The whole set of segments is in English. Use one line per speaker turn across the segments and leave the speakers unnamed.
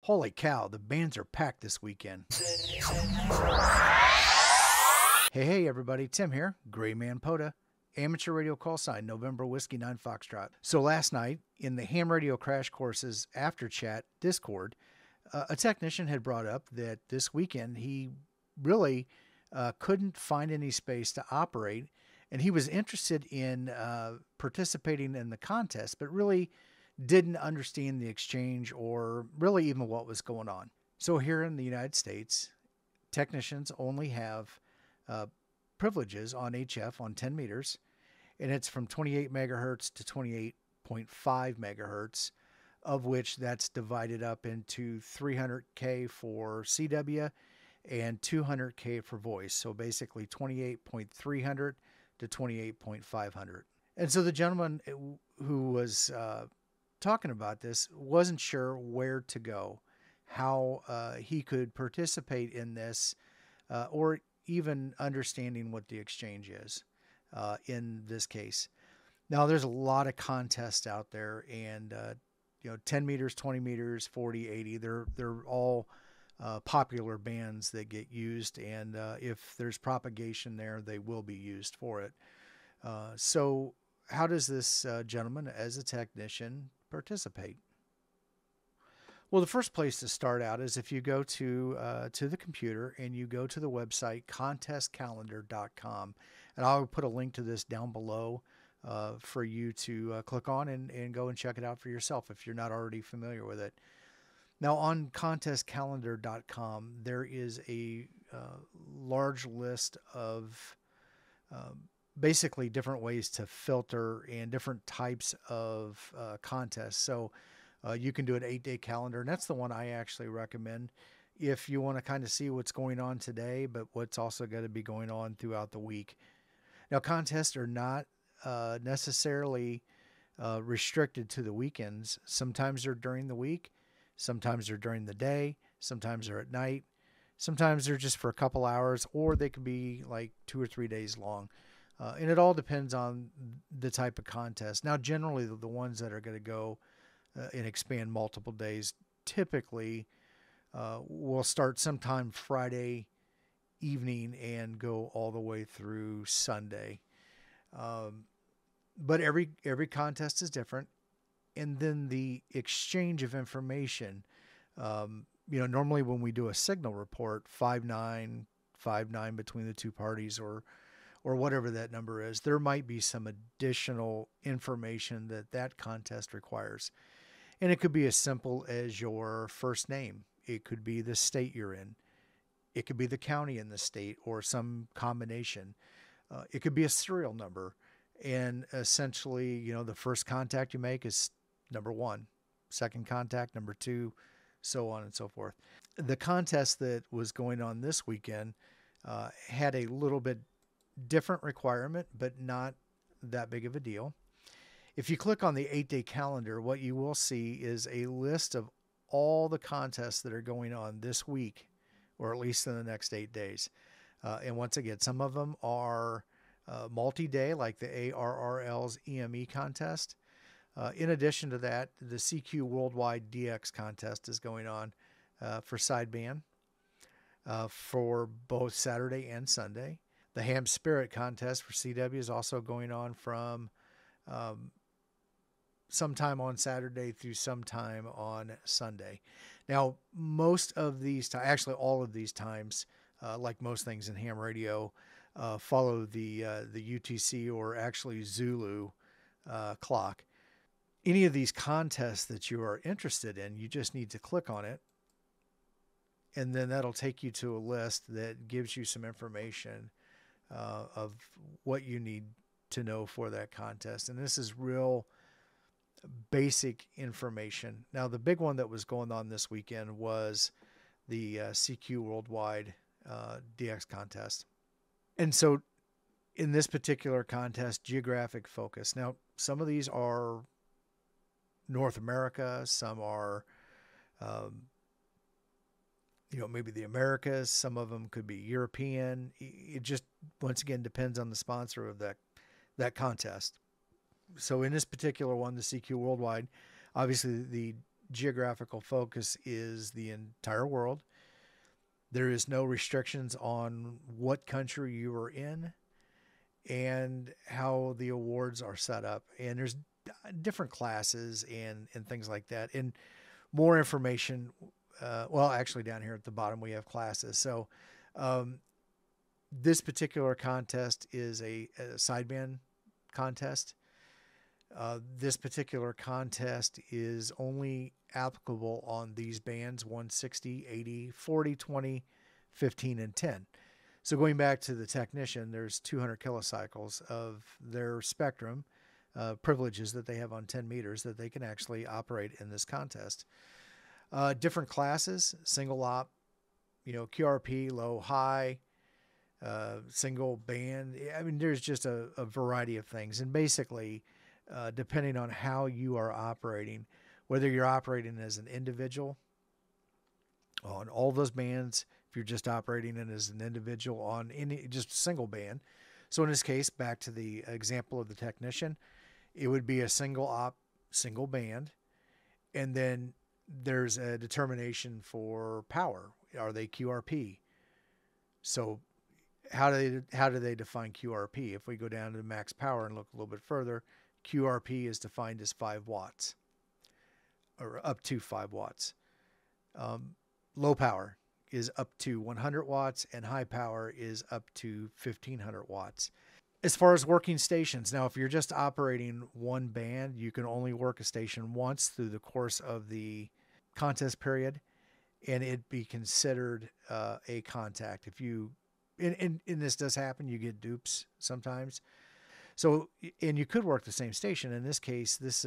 Holy cow, the bands are packed this weekend. Hey, everybody. Tim here, GraymanPOTA, amateur radio call sign, November Whiskey 9 Foxtrot. So last night, in the ham radio crash courses after chat Discord, a technician had brought up that this weekend he really couldn't find any space to operate, and he was interested in participating in the contest, but really didn't understand the exchange or really even what was going on. So here in the United States, technicians only have privileges on HF on 10 meters, and it's from 28 megahertz to 28.5 megahertz, of which that's divided up into 300K for CW and 200K for voice. So basically 28.300 to 28.500. And so the gentleman who was talking about this wasn't sure where to go, how he could participate in this, or even understanding what the exchange is in this case. Now, there's a lot of contests out there, and 10 meters, 20 meters, 40, 80, they're all popular bands that get used, and if there's propagation there, they will be used for it. So how does this gentleman, as a technician, participate? Well, the first place to start out is if you go to the computer and you go to the website contestcalendar.com, and I'll put a link to this down below for you to click on and go and check it out for yourself if you're not already familiar with it. Now, on contestcalendar.com, there is a large list of basically different ways to filter and different types of contests. So you can do an 8-day calendar, and that's the one I actually recommend if you want to kind of see what's going on today, but what's also going to be going on throughout the week. Now, contests are not necessarily restricted to the weekends. Sometimes they're during the week, sometimes they're during the day, sometimes they're at night, sometimes they're just for a couple hours, or they could be like 2 or 3 days long. And it all depends on the type of contest. Now, generally, the ones that are going to go and expand multiple days typically will start sometime Friday evening and go all the way through Sunday. But every contest is different. And then the exchange of information, normally when we do a signal report, 5-9 between the two parties, or whatever that number is, there might be some additional information that contest requires. And it could be as simple as your first name. It could be the state you're in. It could be the county in the state, or some combination. It could be a serial number. And essentially, the first contact you make is number 1, second contact, number 2, so on and so forth. The contest that was going on this weekend had a little bit different requirement, but not that big of a deal. If you click on the 8-day calendar, what you will see is a list of all the contests that are going on this week, or at least in the next 8 days. And once again, some of them are multi-day, like the ARRL's EME contest. In addition to that, the CQ Worldwide DX contest is going on for sideband for both Saturday and Sunday. The Ham Spirit contest for CW is also going on from sometime on Saturday through sometime on Sunday. Now, most of these, actually all of these times, like most things in ham radio, follow the UTC, or actually Zulu clock. Any of these contests that you are interested in, you just need to click on it, and then that'll take you to a list that gives you some information of what you need to know for that contest. And this is real basic information. Now, the big one that was going on this weekend was the CQ Worldwide DX contest. And so in this particular contest, geographic focus. Now, some of these are North America, some are maybe the Americas, some of them could be European. It just, once again, depends on the sponsor of that contest. So in this particular one, the CQ Worldwide, obviously the geographical focus is the entire world. There is no restrictions on what country you are in and how the awards are set up. And there's different classes and things like that. And more information, well, actually down here at the bottom, we have classes. So this particular contest is a sideband contest. This particular contest is only applicable on these bands 160, 80, 40, 20, 15, and 10. So going back to the technician, there's 200 kilocycles of their spectrum privileges that they have on 10 meters that they can actually operate in this contest. Different classes, single op, QRP, low, high, single band. I mean, there's just a variety of things. And basically, depending on how you are operating, whether you're operating as an individual on all those bands, if you're just operating it as an individual on any just single band. So in this case, back to the example of the technician, it would be a single op, single band, and then there's a determination for power. Are they QRP? So how do they define QRP? If we go down to max power and look a little bit further, QRP is defined as 5 watts or up to 5 watts. Low power is up to 100 watts and high power is up to 1500 watts. As far as working stations, now if you're just operating one band, you can only work a station once through the course of the contest period, and it'd be considered a contact. If you, and this does happen, you get dupes sometimes. So, and you could work the same station. In this case, this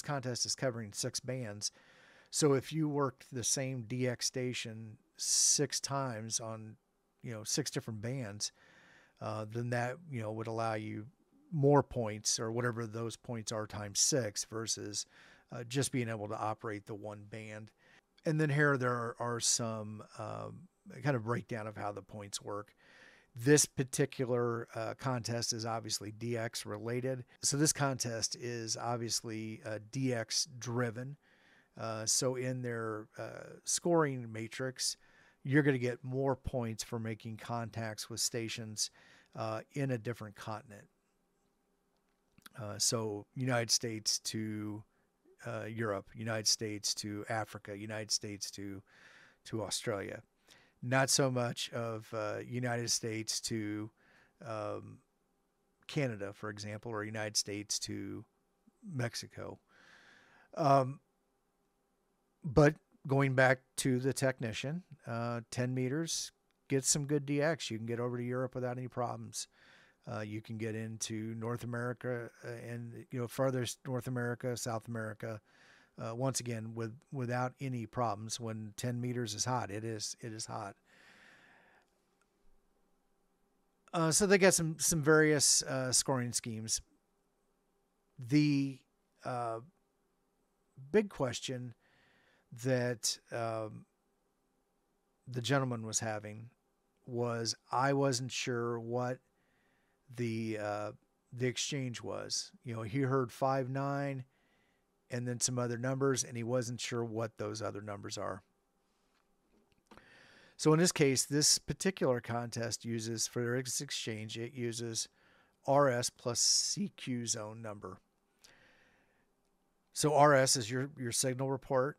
contest is covering 6 bands. So if you worked the same DX station 6 times on, 6 different bands, then that, would allow you more points or whatever those points are times 6 versus just being able to operate the one band. And then here there are some kind of breakdown of how the points work. This particular contest is obviously DX related. So this contest is obviously DX driven. So in their scoring matrix, you're going to get more points for making contacts with stations in a different continent. So United States to Europe, United States to Africa, United States to Australia. Not so much of United States to Canada, for example, or United States to Mexico. But going back to the technician, 10 meters, get some good DX. You can get over to Europe without any problems. You can get into North America and, farthest North America, South America, once again, without any problems. When 10 meters is hot, it is hot. So they got some various scoring schemes. The big question that the gentleman was having was, I wasn't sure what the exchange was. He heard 5.9 and then some other numbers, and he wasn't sure what those other numbers are. So in this case, this particular contest uses, for its exchange, it uses RS plus CQ zone number. So RS is your signal report.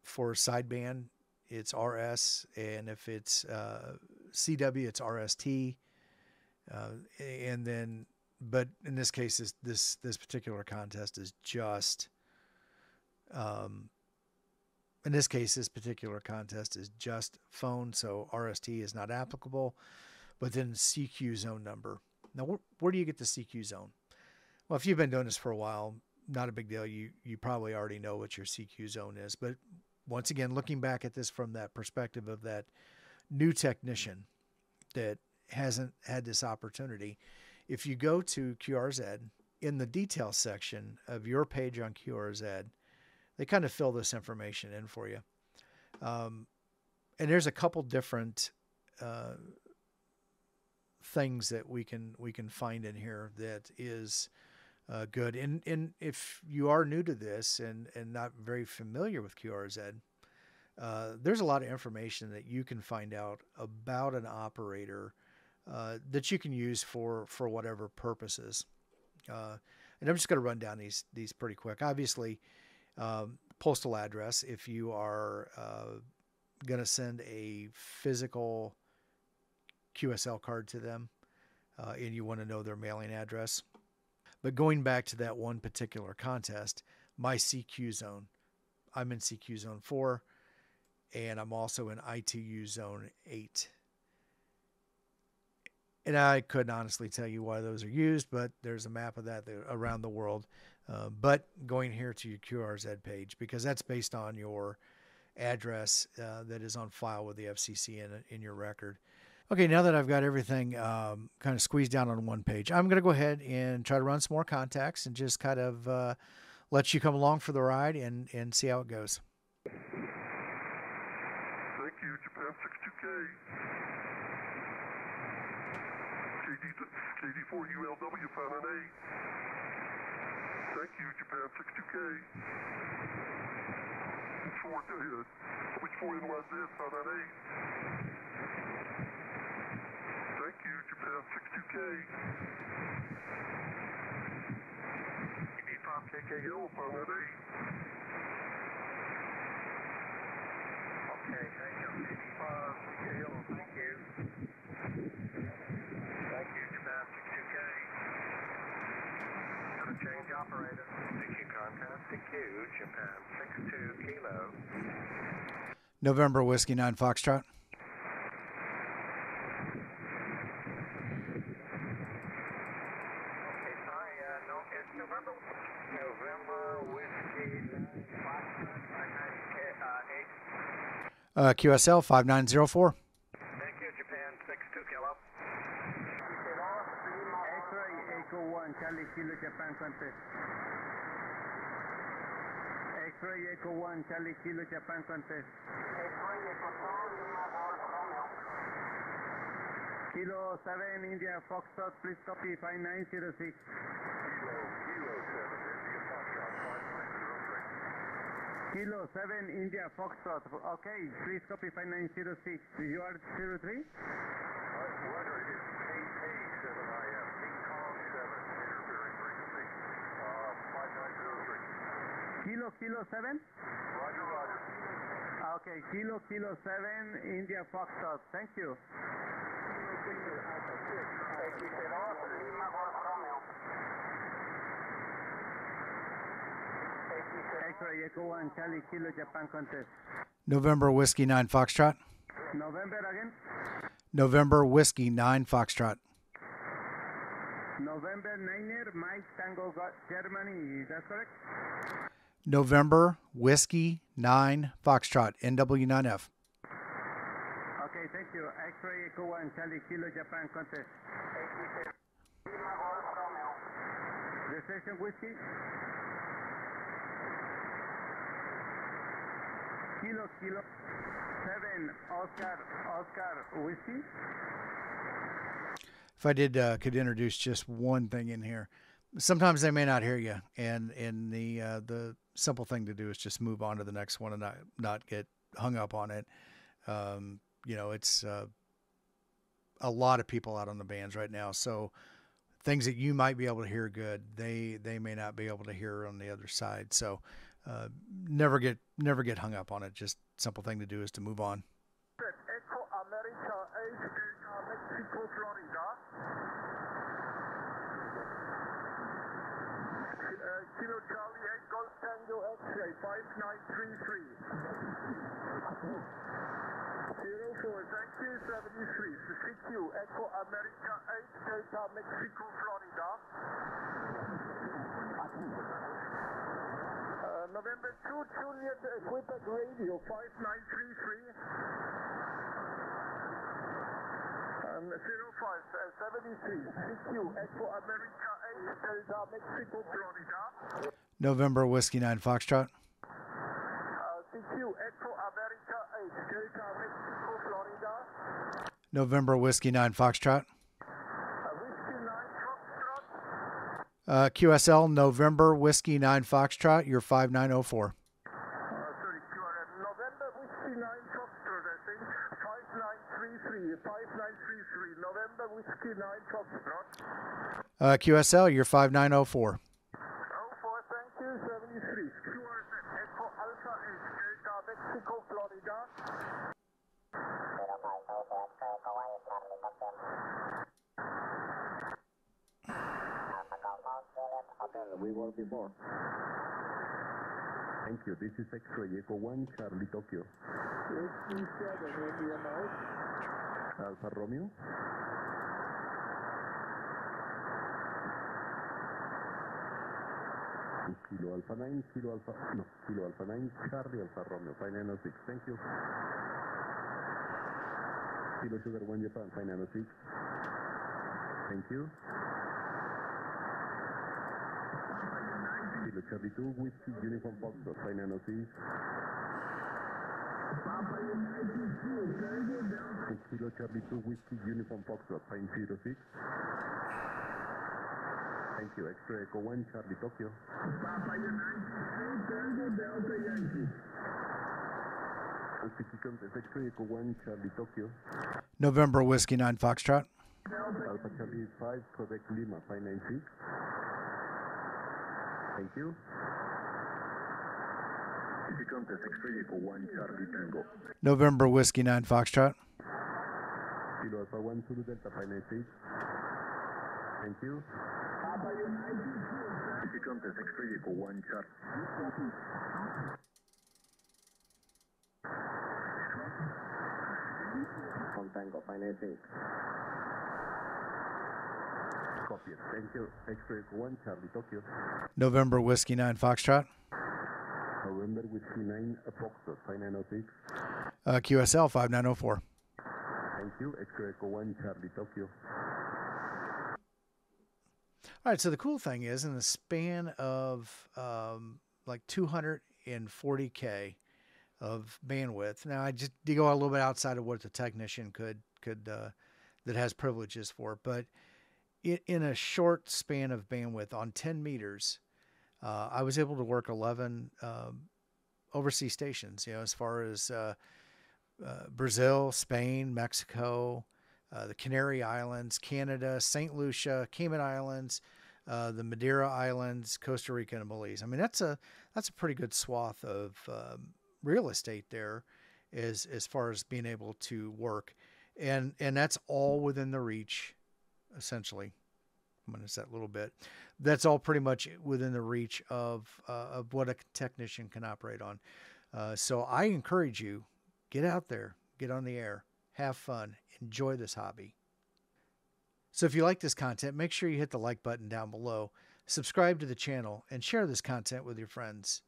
For sideband, it's RS, and if it's CW, it's RST. And then, but in this case, this particular contest is just, in this case, this particular contest is just phone, so RST is not applicable, but then CQ zone number. Now, where do you get the CQ zone? Well, if you've been doing this for a while, not a big deal. You probably already know what your CQ zone is. But once again, looking back at this from that perspective of that new technician that hasn't had this opportunity, if you go to QRZ, in the details section of your page on QRZ, they kind of fill this information in for you. And there's a couple different things that we can find in here that is good. And if you are new to this and not very familiar with QRZ, there's a lot of information that you can find out about an operator that you can use for whatever purposes. And I'm just going to run down these pretty quick. Obviously, postal address. If you are going to send a physical QSL card to them and you want to know their mailing address. But going back to that one particular contest, my CQ zone, I'm in CQ zone 4, and I'm also in ITU zone 8. And I couldn't honestly tell you why those are used, but there's a map of that around the world. But going here to your QRZ page, because that's based on your address that is on file with the FCC in your record. Okay, now that I've got everything kind of squeezed down on one page, I'm going to go ahead and try to run some more contacts and just kind of let you come along for the ride and see how it goes.
Thank you, Japan 62K. KD4 ULW 598. Thank you, Japan 62K. Which 4 NYZ 598. Thank you, Japan 62K. KD5 KKL 598. Okay, thank you, KD5 KKL, thank you. Thank you, Japan 62K. Gonna change operator. Thank you, contact. Thank you, Japan 62 Kilo.
November Whiskey 9 Foxtrot. QSL 5904.
Thank you, Japan 62 Kilo.
X-ray Echo 1, Charlie Kilo, Japan contest. X-ray Echo 1, Charlie Kilo, Japan contest. Kilo 7, India Foxtrot, please copy 5906. Kilo 7, India Foxtrot, okay, please copy 5906. You are 03?
Weather is KK7IF, Kong 7, interfering frequency, 5903.
Kilo 7?
Roger, roger.
Okay, Kilo 7, India Foxtrot, thank you. X-ray Echo 1, Charlie Kilo, Japan contest.
November Whiskey 9 Foxtrot.
November again?
November Whiskey 9 Foxtrot.
November 9er, Mike Tango Germany, is that correct?
November Whiskey 9 Foxtrot, NW9F.
Okay, thank you. X-ray Echo 1, Charlie Kilo, Japan contest. Registration whiskey? Kilo 7, Oscar whiskey.
If I could introduce just one thing in here. Sometimes they may not hear you, and the simple thing to do is just move on to the next one and not get hung up on it. It's a lot of people out on the bands right now, so things that you might be able to hear good, they may not be able to hear on the other side. So never get hung up on it. Just simple thing to do is to move on.
Echo America 8, Mexico, Florida. Kilo Charlie 8, Golf Tango X-ray 5933. 04, thank you, 73. CQ, Echo America 8, Delta, Mexico, Florida. November 2, Juliet, Quebec Radio 5933. 05, 73. CQ, Echo America 8, Delta, Mexico, Florida.
November Whiskey 9 Foxtrot.
CQ, Echo America 8, Delta, Mexico, Florida.
November Whiskey 9 Foxtrot.
Whiskey 9 Foxtrot.
QSL, November Whiskey 9 Foxtrot, you're 5904.
Sorry, QRZ. November Whiskey 9 Foxtrot, I think. 5933. November Whiskey 9 Foxtrot.
QSL, you're 5904.
04, thank you. 73. QRZ. Echo Alpha 8 Delta Mexico, Florida.
We were before. Thank you. This is X-ray Echo 1, Charlie Tokyo. Alfa Romeo. Kilo Alpha 9, Kilo Alpha 9, Charlie Alfa Romeo, 5906. Thank you. Kilo Sugar 1 Japan, 5906. Thank you. Kilo Charlie 2, Whiskey Uniform Foxtrot, 5906. Kilo Charlie 2, Whiskey Uniform Foxtrot, 506. Thank you. X-ray Echo 1, Charlie Tokyo. X-ray Echo 1, Charlie Tokyo.
November Whiskey 9 Foxtrot.
Alpha Charlie 5, Quebec Lima, 596. Thank you. X-ray Echo 1, Charlie Tango.
November Whiskey 9 Foxtrot.
Kilo Alpha 1, Zulu Delta, 596. Thank you. X-ray Echo 1, Charlie. Tango, 596. Copy it. Thank you. X-ray Echo 1, Charlie Tokyo.
November Whiskey 9 Foxtrot.
November Whiskey 9, Foxtrot, 5906.
QSL, 5904.
Thank you. X-ray Echo 1, Charlie Tokyo.
All right, so the cool thing is, in the span of like 240K of bandwidth, now I just go a little bit outside of what the technician could that has privileges for, but in a short span of bandwidth on 10 meters, I was able to work 11 overseas stations, as far as Brazil, Spain, Mexico, the Canary Islands, Canada, St. Lucia, Cayman Islands, the Madeira Islands, Costa Rica, and Belize. I mean, that's a pretty good swath of real estate there, as far as being able to work, and that's all within the reach, essentially. I'm going to set a little bit. That's all pretty much within the reach of what a technician can operate on. So I encourage you, get out there, get on the air, have fun, enjoy this hobby. So if you like this content, make sure you hit the like button down below, subscribe to the channel, and share this content with your friends.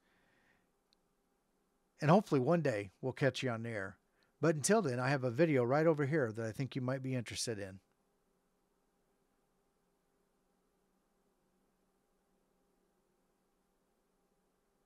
And hopefully one day we'll catch you on the air. But until then, I have a video right over here that I think you might be interested in.